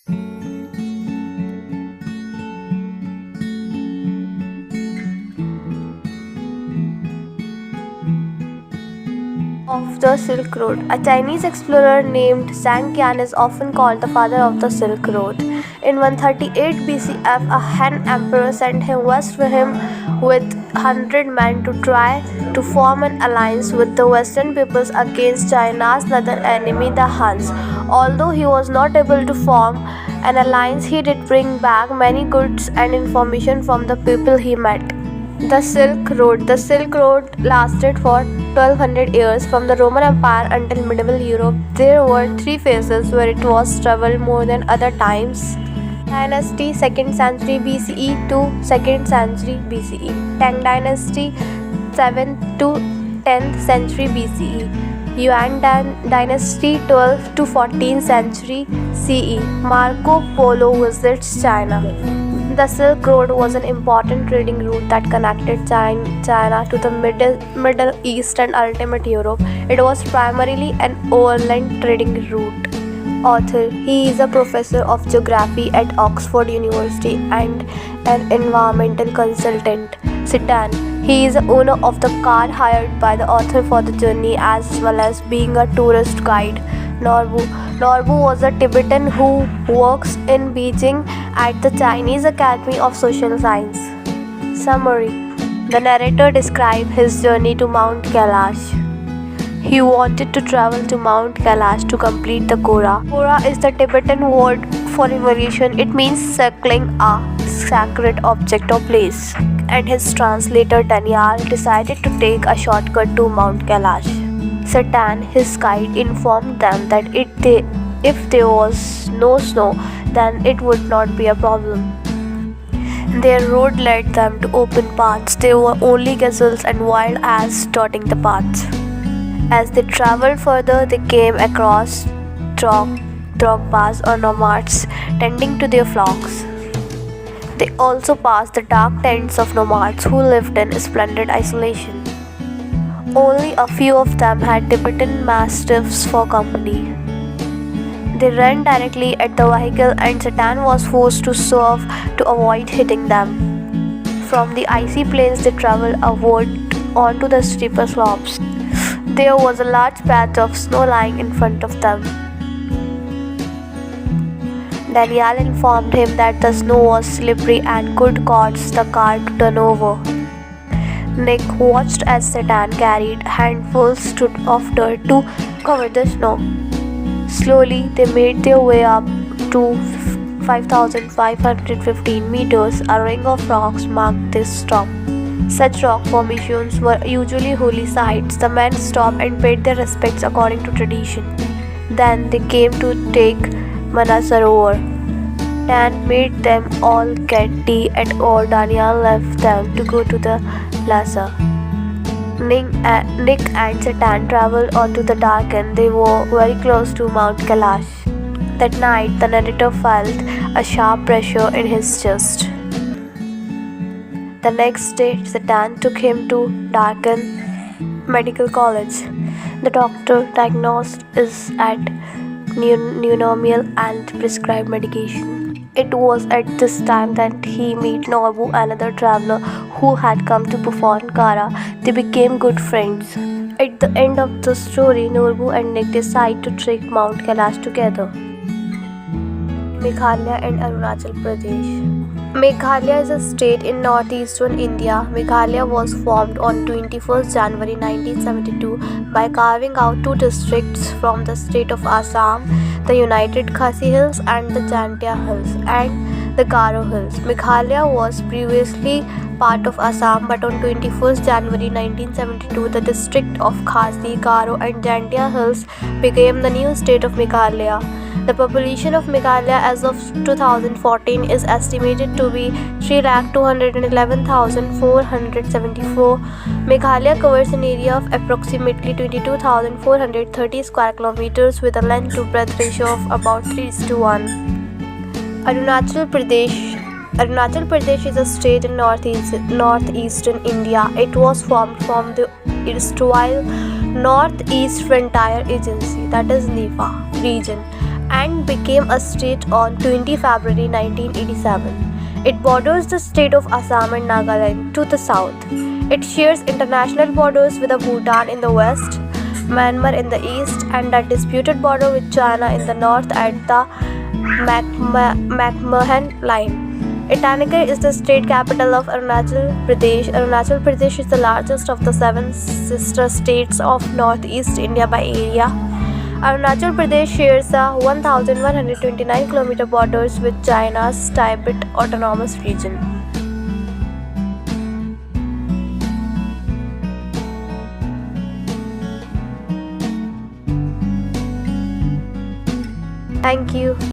Of the Silk Road. A Chinese explorer named Zhang Qian is often called the father of the Silk Road. In 138 BCF, a Han emperor sent him west with him with 100 men to try to form an alliance with the Western peoples against China's northern enemy, the Huns. Although he was not able to form an alliance, he did bring back many goods and information from the people he met. The Silk Road. The Silk Road lasted for 1200 years from the Roman Empire until medieval Europe. There were three phases where it was traveled more than other times. Dynasty 2nd century BCE to 2nd century BCE. Tang Dynasty 7th to 10th century BCE. Yuan Dynasty 12th to 14th century CE. Marco Polo visits China. The Silk Road was an important trading route that connected China to the Middle East and ultimate Europe. It was primarily an overland trading route. Author. He is a professor of geography at Oxford University and an environmental consultant. Citan. He is the owner of the car hired by the author for the journey as well as being a tourist guide. Norbu. Norbu was a Tibetan who works in Beijing at the Chinese Academy of Social Science. Summary. The narrator describes his journey to Mount Kailash. He wanted to travel to Mount Kailash to complete the Kora. Kora is the Tibetan word for evolution. It means circling a sacred object or place. And his translator Daniel decided to take a shortcut to Mount Kailash. Satan, his guide, informed them that if there was no snow, then it would not be a problem. Their road led them to open paths. There were only gazelles and wild ass dotting the paths. As they traveled further, they came across Drogpas or nomads tending to their flocks. They also passed the dark tents of nomads who lived in splendid isolation. Only a few of them had Tibetan mastiffs for company. They ran directly at the vehicle and Satan was forced to swerve to avoid hitting them. From the icy plains they traveled upward onto the steeper slopes. There was a large patch of snow lying in front of them. Daniel informed him that the snow was slippery and could cause the car to turn over. Nick watched as Satan carried handfuls of dirt to cover the snow. Slowly, they made their way up to 5,515 meters. A ring of rocks marked this stop. Such rock formations were usually holy sites. The men stopped and paid their respects according to tradition. Then they came to take Manasarovar. Dan made them all get tea and or Daniel left them to go to the plaza. Nick and Satan traveled onto the dark and they were very close to Mount Kailash. That night, the narrator felt a sharp pressure in his chest. The next day, Satan took him to Darkan Medical College. The doctor diagnosed is at pneumonia and prescribed medication. It was at this time that he met Norbu, another traveler who had come to perform Kara. They became good friends. At the end of the story, Norbu and Nick decide to trek Mount Kailash together. Meghalaya and Arunachal Pradesh. Meghalaya is a state in northeastern India. Meghalaya was formed on 21st January 1972 by carving out two districts from the state of Assam, the United Khasi Hills and the Jantia Hills and the Garo Hills. Meghalaya was previously part of Assam, but on 21st January 1972 the district of Khasi, Garo and Jantia Hills became the new state of Meghalaya. The population of Meghalaya as of 2014 is estimated to be 3,211,474. Meghalaya covers an area of approximately 22,430 square kilometers with a length to breadth ratio of about 3:1. Arunachal Pradesh is a state in northeastern India. It was formed from the erstwhile Northeast Frontier Agency, that is NEFA, region, and became a state on 20 February 1987. It borders the state of Assam and Nagaland to the south. It shares international borders with Bhutan in the west, Myanmar in the east, and a disputed border with China in the north at the McMahon Line. Itanagar is the state capital of Arunachal Pradesh. Arunachal Pradesh is the largest of the 7 sister states of northeast India by area. Arunachal Pradesh shares a 1,129 km borders with China's Tibet Autonomous Region. Thank you.